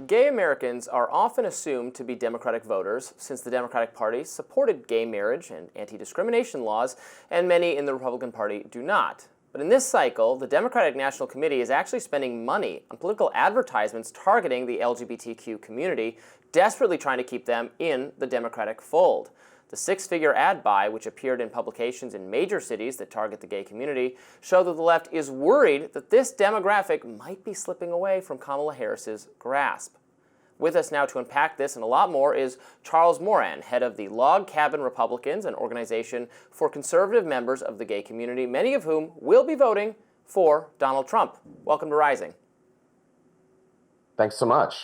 Gay Americans are often assumed to be Democratic voters since the Democratic Party supported gay marriage and anti-discrimination laws, and many in the Republican Party do not. But in this cycle, the Democratic National Committee is actually spending money on political advertisements targeting the LGBTQ community, desperately trying to keep them in the Democratic fold. The six-figure ad buy, which appeared in publications in major cities that target the gay community, show that the left is worried that this demographic might be slipping away from Kamala Harris's grasp. With us now to unpack this and a lot more is Charles Moran, head of the Log Cabin Republicans, an organization for conservative members of the gay community, many of whom will be voting for Donald Trump. Welcome to Rising. Thanks so much.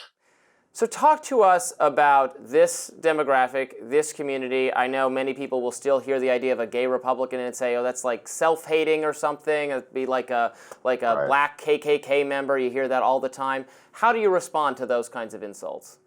So talk to us about this demographic, this community. I know many people will still hear the idea of a gay Republican and say, oh, that's like self-hating or something. It'd be like a right. Black KKK member. You hear that all the time. How do you respond to those kinds of insults?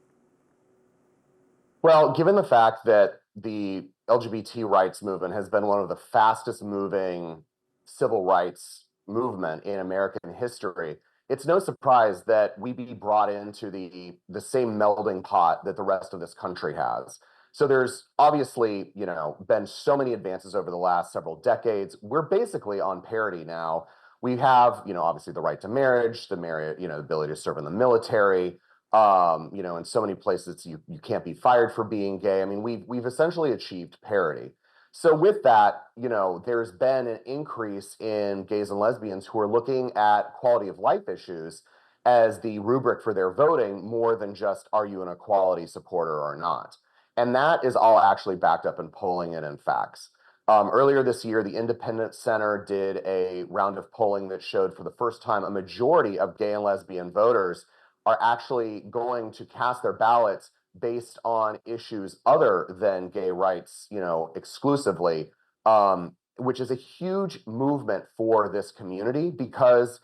Well, given the fact that the LGBT rights movement has been one of the fastest moving civil rights movement in American history, it's no surprise that we be brought into the same melding pot that the rest of this country has. So there's obviously, been so many advances over the last several decades. We're basically on parity now. We have, obviously the right to marriage, the ability to serve in the military. In so many places you can't be fired for being gay. I mean, we've essentially achieved parity. So with that, there's been an increase in gays and lesbians who are looking at quality of life issues as the rubric for their voting more than just, are you an equality supporter or not? And that is all actually backed up in polling and in facts. Earlier this year, the Independent Center did a round of polling that showed for the first time a majority of gay and lesbian voters are actually going to cast their ballots based on issues other than gay rights, exclusively, which is a huge movement for this community because,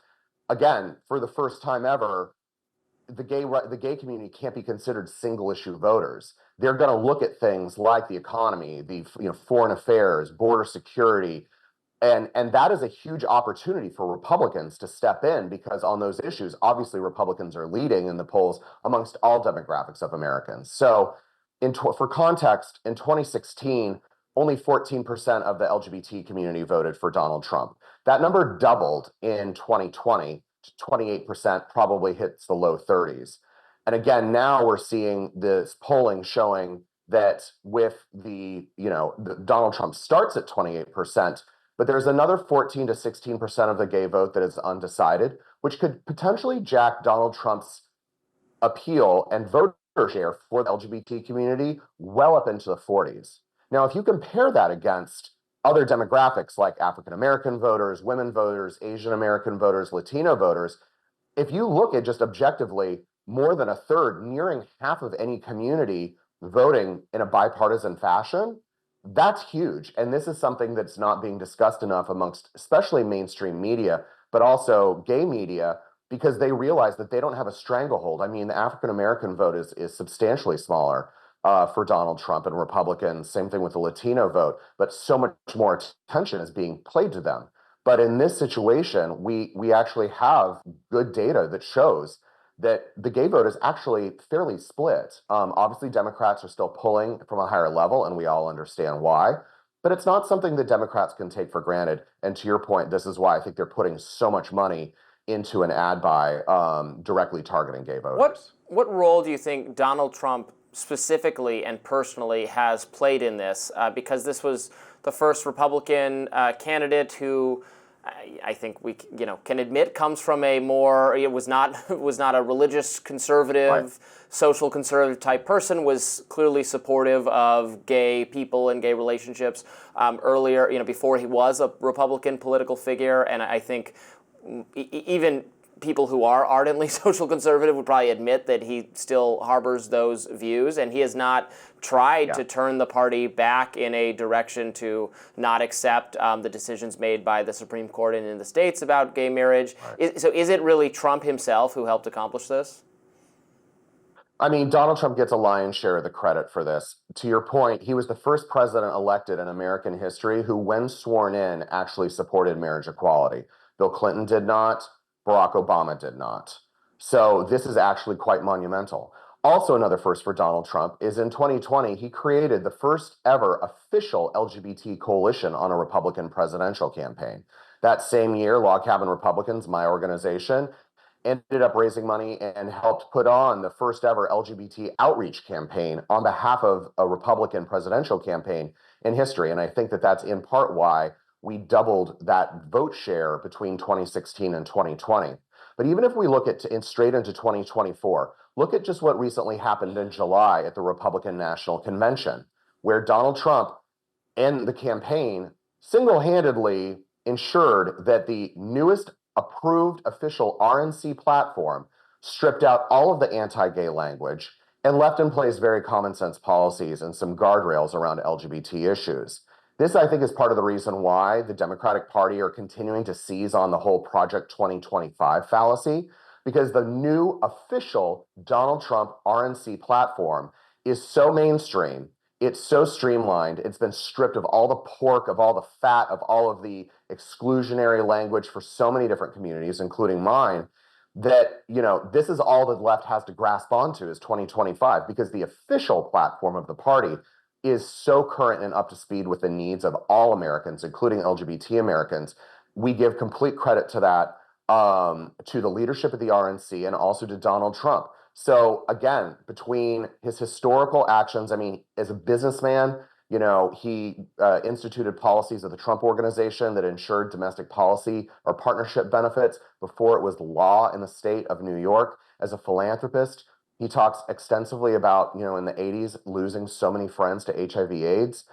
again, for the first time ever, the gay community can't be considered single issue voters. They're going to look at things like the economy, the foreign affairs, border security, and that is a huge opportunity for Republicans to step in because on those issues, obviously Republicans are leading in the polls amongst all demographics of Americans. So for context, in 2016, only 14% of the LGBT community voted for Donald Trump. That number doubled in 2020 to 28%, probably hits the low 30s. And again, now we're seeing this polling showing that with Donald Trump starts at 28%, but there's another 14 to 16% of the gay vote that is undecided, which could potentially jack Donald Trump's appeal and voter share for the LGBT community well up into the 40s. Now, if you compare that against other demographics like African American voters, women voters, Asian American voters, Latino voters, if you look at just objectively, more than a third, nearing half of any community voting in a bipartisan fashion, that's huge. And this is something that's not being discussed enough amongst especially mainstream media, but also gay media, because they realize that they don't have a stranglehold. I mean, the African-American vote is substantially smaller for Donald Trump and Republicans. Same thing with the Latino vote, but so much more attention is being played to them. But in this situation, we actually have good data that shows that the gay vote is actually fairly split. Obviously, Democrats are still pulling from a higher level, and we all understand why. But it's not something that Democrats can take for granted. And to your point, this is why I think they're putting so much money into an ad buy directly targeting gay voters. What role do you think Donald Trump specifically and personally has played in this? Because this was the first Republican candidate who I think we can admit comes from a more was not a religious conservative, right, social conservative type person, was clearly supportive of gay people and gay relationships earlier, before he was a Republican political figure. And I think even people who are ardently social conservative would probably admit that he still harbors those views, and he has not tried to turn the party back in a direction to not accept the decisions made by the Supreme Court and in the states about gay marriage. Right. So is it really Trump himself who helped accomplish this? I mean, Donald Trump gets a lion's share of the credit for this. To your point, he was the first president elected in American history who, when sworn in, actually supported marriage equality. Bill Clinton did not. Barack Obama did not. So this is actually quite monumental. Also, another first for Donald Trump is in 2020, he created the first ever official LGBT coalition on a Republican presidential campaign. That same year, Log Cabin Republicans, my organization, ended up raising money and helped put on the first ever LGBT outreach campaign on behalf of a Republican presidential campaign in history. And I think that that's in part why we doubled that vote share between 2016 and 2020. But even if we look straight into 2024, look at just what recently happened in July at the Republican National Convention, where Donald Trump and the campaign single-handedly ensured that the newest approved official RNC platform stripped out all of the anti-gay language and left in place very common sense policies and some guardrails around LGBT issues. This, I think, is part of the reason why the Democratic Party are continuing to seize on the whole Project 2025 fallacy, because the new official Donald Trump RNC platform is so mainstream, it's so streamlined, it's been stripped of all the pork, of all the fat, of all of the exclusionary language for so many different communities, including mine, that, this is all the left has to grasp onto is 2025, because the official platform of the party is so current and up to speed with the needs of all Americans, including LGBT Americans. We give complete credit to that, to the leadership of the RNC and also to Donald Trump. So again, between his historical actions, I mean, as a businessman, he instituted policies of the Trump Organization that ensured domestic policy or partnership benefits before it was law in the state of New York. As a philanthropist, he talks extensively about, in the 80s, losing so many friends to HIV/AIDS.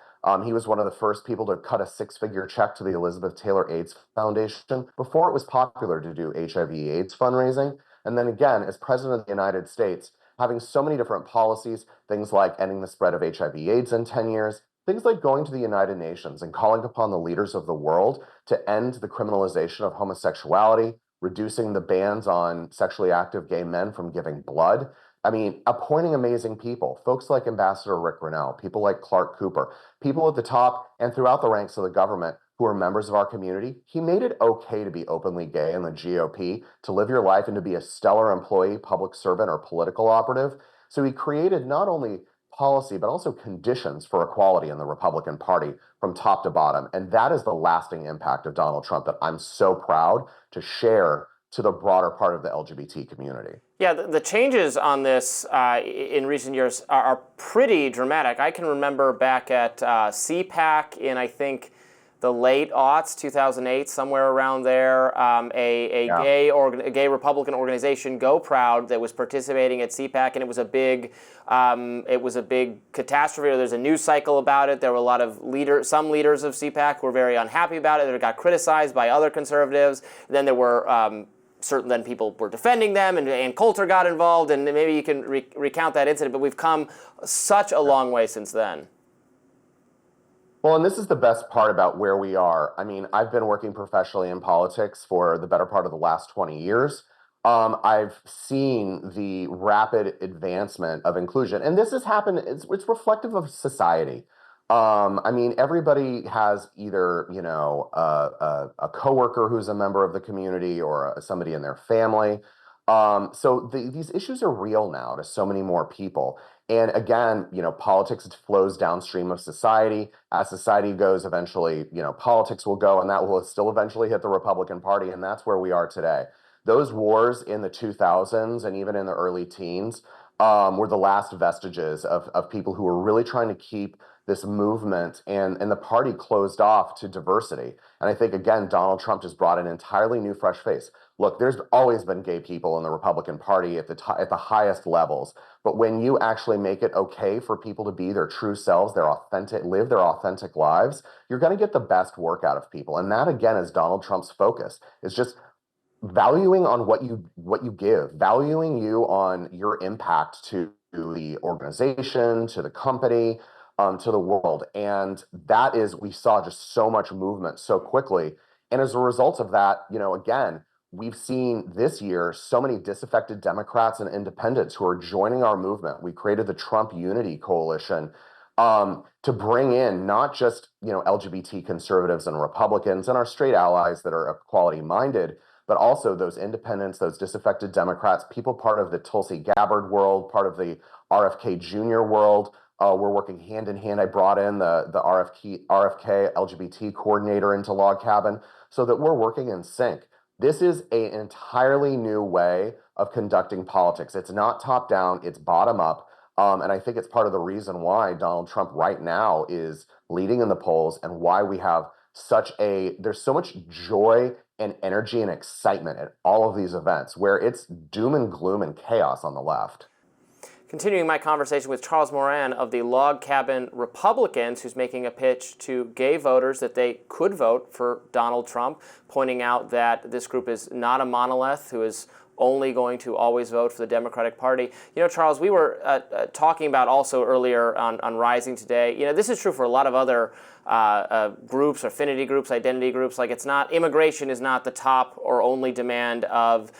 He was one of the first people to cut a six-figure check to the Elizabeth Taylor AIDS Foundation before it was popular to do HIV/AIDS fundraising. And then again, as president of the United States, having so many different policies, things like ending the spread of HIV/AIDS in 10 years, things like going to the United Nations and calling upon the leaders of the world to end the criminalization of homosexuality, reducing the bans on sexually active gay men from giving blood. I mean, appointing amazing people, folks like Ambassador Rick Grenell, people like Clark Cooper, people at the top and throughout the ranks of the government who are members of our community. He made it okay to be openly gay in the GOP, to live your life and to be a stellar employee, public servant, or political operative. So he created not only policy, but also conditions for equality in the Republican Party from top to bottom. And that is the lasting impact of Donald Trump that I'm so proud to share to the broader part of the LGBT community. Yeah, the changes on this in recent years are pretty dramatic. I can remember back at CPAC in, I think, the late aughts, 2008, somewhere around there, a gay Republican organization, Go Proud, that was participating at CPAC, and it was a big catastrophe. There's a news cycle about it. There were a lot of some leaders of CPAC who were very unhappy about it. It got criticized by other conservatives. Then there were then people were defending them, and Ann Coulter got involved, and maybe you can recount that incident, but we've come such a long way since then. Well, and this is the best part about where we are. I mean, I've been working professionally in politics for the better part of the last 20 years. I've seen the rapid advancement of inclusion, and this has happened, it's reflective of society. I mean, everybody has either, a coworker who's a member of the community or somebody in their family. So these issues are real now to so many more people. And again, politics flows downstream of society. As society goes, eventually, politics will go, and that will still eventually hit the Republican Party. And that's where we are today. Those wars in the 2000s and even in the early teens were the last vestiges of people who were really trying to keep this movement and the party closed off to diversity. And I think, again, Donald Trump just brought an entirely new, fresh face. Look, there's always been gay people in the Republican Party at the highest levels. But when you actually make it okay for people to be their true selves, live their authentic lives, you're going to get the best work out of people. And that, again, is Donald Trump's focus. Is just valuing on what you give, valuing you on your impact to the organization, to the company, to the world. And that is, we saw just so much movement so quickly. And as a result of that, again, we've seen this year so many disaffected Democrats and independents who are joining our movement. We created the Trump Unity Coalition to bring in not just, LGBT conservatives and Republicans and our straight allies that are equality minded, but also those independents, those disaffected Democrats, people part of the Tulsi Gabbard world, part of the RFK Jr. world. We're working hand in hand. I brought in the RFK LGBT coordinator into Log Cabin so that we're working in sync. This is an entirely new way of conducting politics. It's not top down, it's bottom up. And I think it's part of the reason why Donald Trump right now is leading in the polls and why we have there's so much joy and energy and excitement at all of these events where it's doom and gloom and chaos on the left. Continuing my conversation with Charles Moran of the Log Cabin Republicans, who's making a pitch to gay voters that they could vote for Donald Trump, pointing out that this group is not a monolith who is only going to always vote for the Democratic Party. You know, Charles, we were talking about also earlier on Rising today, you know, this is true for a lot of other groups, affinity groups, identity groups. Like, it's not, immigration is not the top or only demand of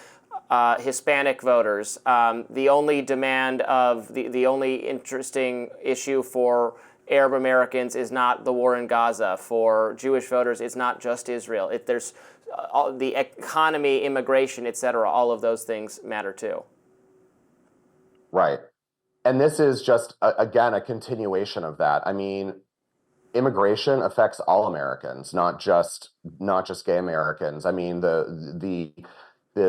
Hispanic voters. The only demand of the only interesting issue for Arab Americans is not the war in Gaza. For Jewish voters, it's not just Israel. There's the economy, immigration, etc. All of those things matter too. Right. And this is just, again, a continuation of that. I mean, immigration affects all Americans, not just gay Americans. I mean, the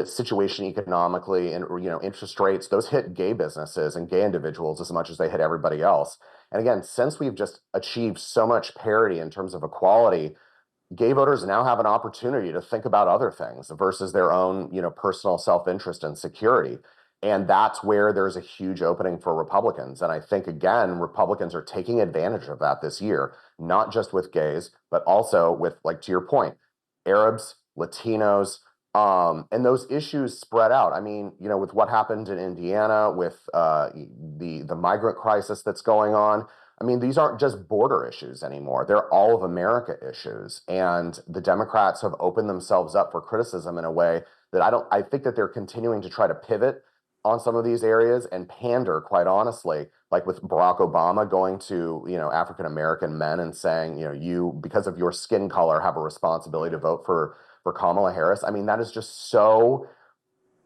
situation economically and, you know, interest rates, those hit gay businesses and gay individuals as much as they hit everybody else. And again, since we've just achieved so much parity in terms of equality, gay voters now have an opportunity to think about other things versus their own, you know, personal self-interest and security. And that's where there's a huge opening for Republicans. And I think, again, Republicans are taking advantage of that this year, not just with gays, but also with, like, to your point, Arabs, Latinos, and those issues spread out. I mean, you know, with what happened in Indiana, with the migrant crisis that's going on, I mean, these aren't just border issues anymore. They're all of America issues. And the Democrats have opened themselves up for criticism in a way that I think that they're continuing to try to pivot on some of these areas and pander, quite honestly, like with Barack Obama going to, you know, African American men and saying, you know, you, because of your skin color, have a responsibility to vote for Kamala Harris. I mean, that is so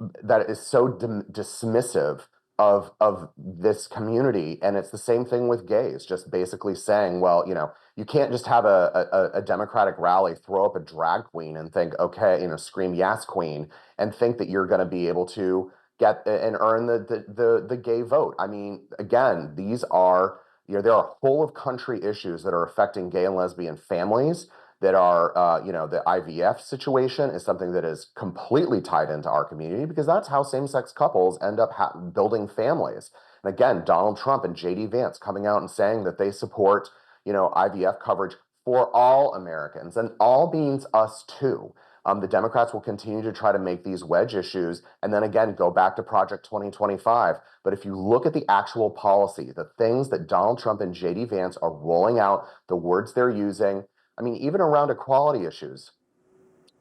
dismissive of this community. And it's the same thing with gays, just basically saying, well, you know, you can't just have a Democratic rally, throw up a drag queen and think, okay, you know, scream yes queen, and think that you're going to be able to get and earn the gay vote. I mean, again, these are, you know, there are whole of country issues that are affecting gay and lesbian families that are, you know, the IVF situation is something that is completely tied into our community because that's how same-sex couples end up building families. And again, Donald Trump and J.D. Vance coming out and saying that they support, you know, IVF coverage for all Americans, and all means us too. The Democrats will continue to try to make these wedge issues and then again go back to Project 2025. But if you look at the actual policy, the things that Donald Trump and J.D. Vance are rolling out, the words they're using, I mean, even around equality issues,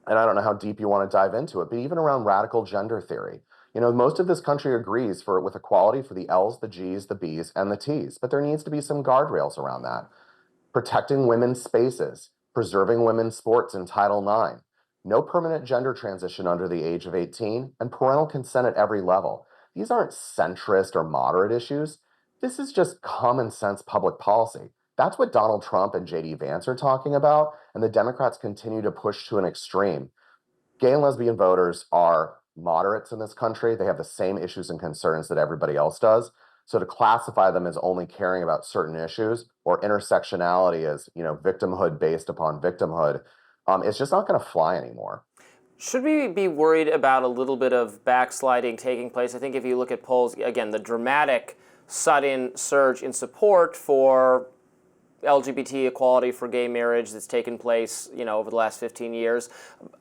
and I don't know how deep you want to dive into it, but even around radical gender theory, you know, most of this country agrees with equality for the L's, the G's, the B's, and the T's, but there needs to be some guardrails around that. Protecting women's spaces, preserving women's sports in Title IX, no permanent gender transition under the age of 18, and parental consent at every level. These aren't centrist or moderate issues. This is just common sense public policy. That's what Donald Trump and J.D. Vance are talking about, and the Democrats continue to push to an extreme. Gay and lesbian voters are moderates in this country. They have the same issues and concerns that everybody else does. So to classify them as only caring about certain issues or intersectionality as, you know, victimhood based upon victimhood, it's just not going to fly anymore. Should we be worried about a little bit of backsliding taking place? I think if you look at polls, again, the dramatic sudden surge in support for LGBT equality for gay marriage that's taken place, you know, over the last 15 years.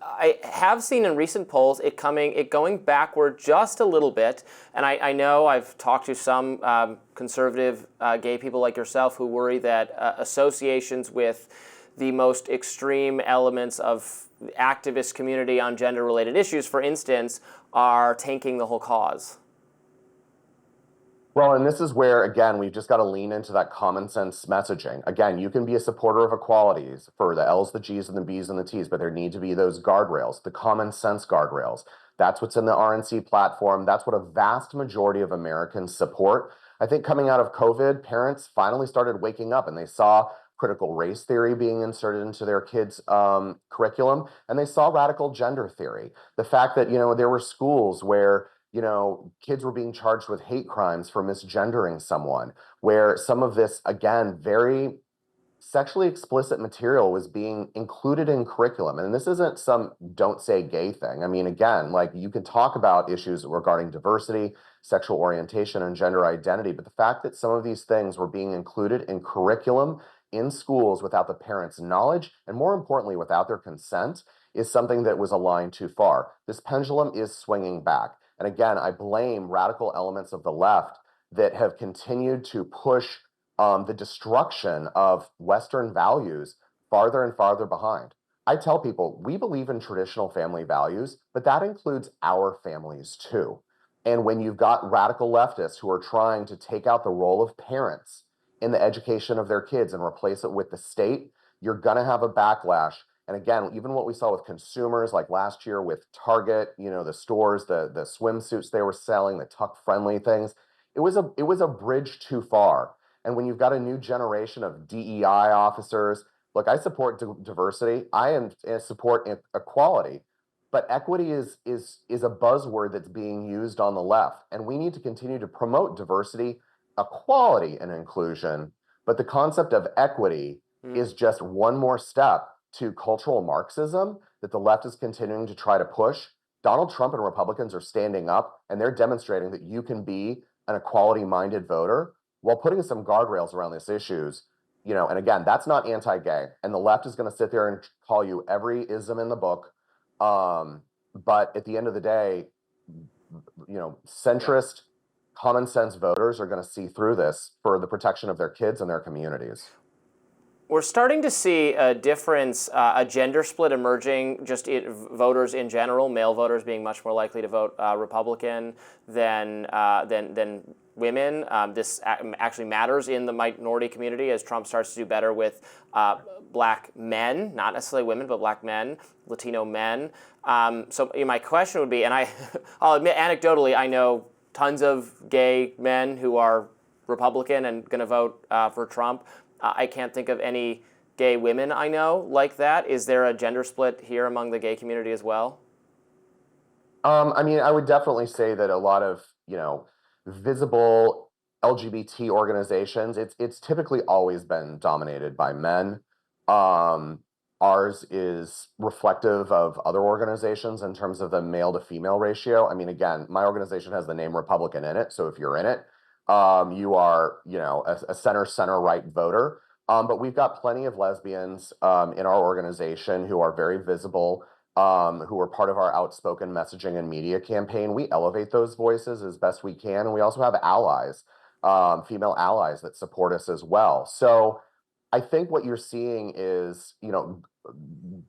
I have seen in recent polls it going backward just a little bit, and I know I've talked to some conservative gay people like yourself who worry that associations with the most extreme elements of the activist community on gender-related issues, for instance, are tanking the whole cause. Well, and this is where, again, we've just got to lean into that common sense messaging. Again, you can be a supporter of equalities for the L's, the G's, and the B's and the T's, but there need to be those guardrails, the common sense guardrails. That's what's in the RNC platform. That's what a vast majority of Americans support. I think coming out of COVID, parents finally started waking up and they saw critical race theory being inserted into their kids' curriculum, and they saw radical gender theory. The fact that, there were schools where kids were being charged with hate crimes for misgendering someone, where some of this, again, very sexually explicit material was being included in curriculum. And this isn't some don't say gay thing. I mean, again, like you can talk about issues regarding diversity, sexual orientation, and gender identity, but the fact that some of these things were being included in curriculum in schools without the parents' knowledge, and more importantly, without their consent, is something that was a line too far. This pendulum is swinging back. And again, I blame radical elements of the left that have continued to push the destruction of Western values farther and farther behind. I tell people we believe in traditional family values, but that includes our families too. And when you've got radical leftists who are trying to take out the role of parents in the education of their kids and replace it with the state, you're going to have a backlash. And again, even what we saw with consumers, like last year with Target, the stores, the swimsuits they were selling, the tuck friendly things, it was a bridge too far. And when you've got a new generation of DEI officers, look, I support diversity. I support equality, but equity is a buzzword that's being used on the left, and we need to continue to promote diversity, equality, and inclusion. But the concept of equity is just one more step to cultural Marxism that the left is continuing to try to push. Donald Trump and Republicans are standing up, and they're demonstrating that you can be an equality-minded voter while putting some guardrails around these issues. And again, that's not anti-gay. And the left is going to sit there and call you every ism in the book. But at the end of the day, centrist, common sense voters are going to see through this for the protection of their kids and their communities. We're starting to see a difference, a gender split emerging, just voters in general, male voters being much more likely to vote Republican than women. This actually matters in the minority community as Trump starts to do better with black men, not necessarily women, but black men, Latino men. So my question would be, and I'll admit anecdotally, I know tons of gay men who are Republican and going to vote for Trump. I can't think of any gay women I know like that. Is there a gender split here among the gay community as well? I mean, I would definitely say that a lot of, visible LGBT organizations, it's typically always been dominated by men. Ours is reflective of other organizations in terms of the male to female ratio. I mean, again, my organization has the name Republican in it, so if you're in it, you are, a center right voter. But we've got plenty of lesbians in our organization who are very visible, who are part of our outspoken messaging and media campaign. We elevate those voices as best we can. And we also have allies, female allies that support us as well. So I think what you're seeing is,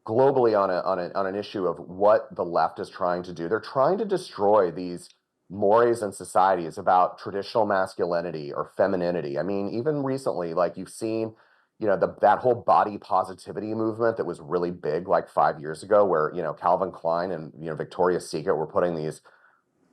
globally on an issue of what the left is trying to do. They're trying to destroy these mores in society is about traditional masculinity or femininity. I mean, even recently, like you've seen, that whole body positivity movement that was really big like 5 years ago, where, Calvin Klein and, Victoria's Secret were putting these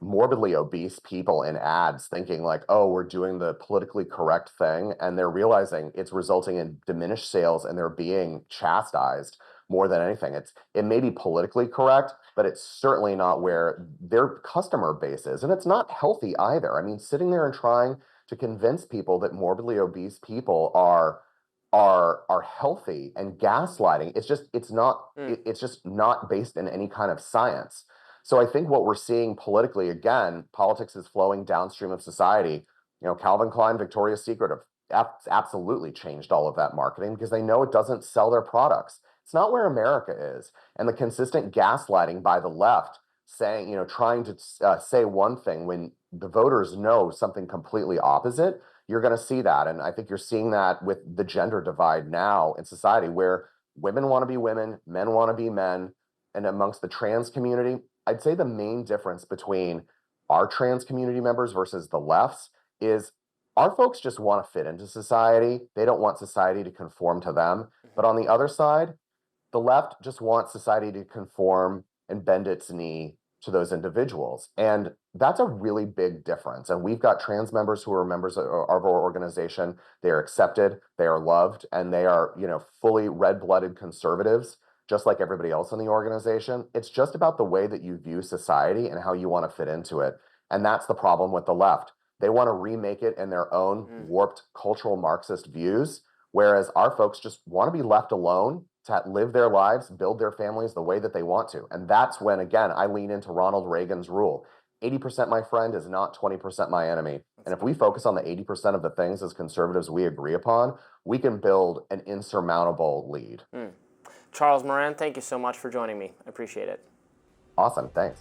morbidly obese people in ads thinking like, oh, we're doing the politically correct thing. And they're realizing it's resulting in diminished sales and they're being chastised more than anything. It may be politically correct, but it's certainly not where their customer base is. And it's not healthy either. I mean, sitting there and trying to convince people that morbidly obese people are healthy and gaslighting, it's just not based in any kind of science. So I think what we're seeing politically, again, politics is flowing downstream of society. Calvin Klein, Victoria's Secret have absolutely changed all of that marketing because they know it doesn't sell their products. It's not where America is. And the consistent gaslighting by the left saying, trying to say one thing when the voters know something completely opposite, you're going to see that. And I think you're seeing that with the gender divide now in society where women want to be women, men want to be men. And amongst the trans community, I'd say the main difference between our trans community members versus the left's is our folks just want to fit into society. They don't want society to conform to them. But on the other side, the left just wants society to conform and bend its knee to those individuals. And that's a really big difference. And we've got trans members who are members of our organization. They are accepted, they are loved, and they are, fully red-blooded conservatives, just like everybody else in the organization. It's just about the way that you view society and how you want to fit into it. And that's the problem with the left. They want to remake it in their own warped cultural Marxist views, whereas our folks just want to be left alone to live their lives, build their families the way that they want to. And that's when, again, I lean into Ronald Reagan's rule. 80% my friend is not 20% my enemy. And if we focus on the 80% of the things as conservatives we agree upon, we can build an insurmountable lead. Charles Moran, thank you so much for joining me. I appreciate it. Awesome, thanks.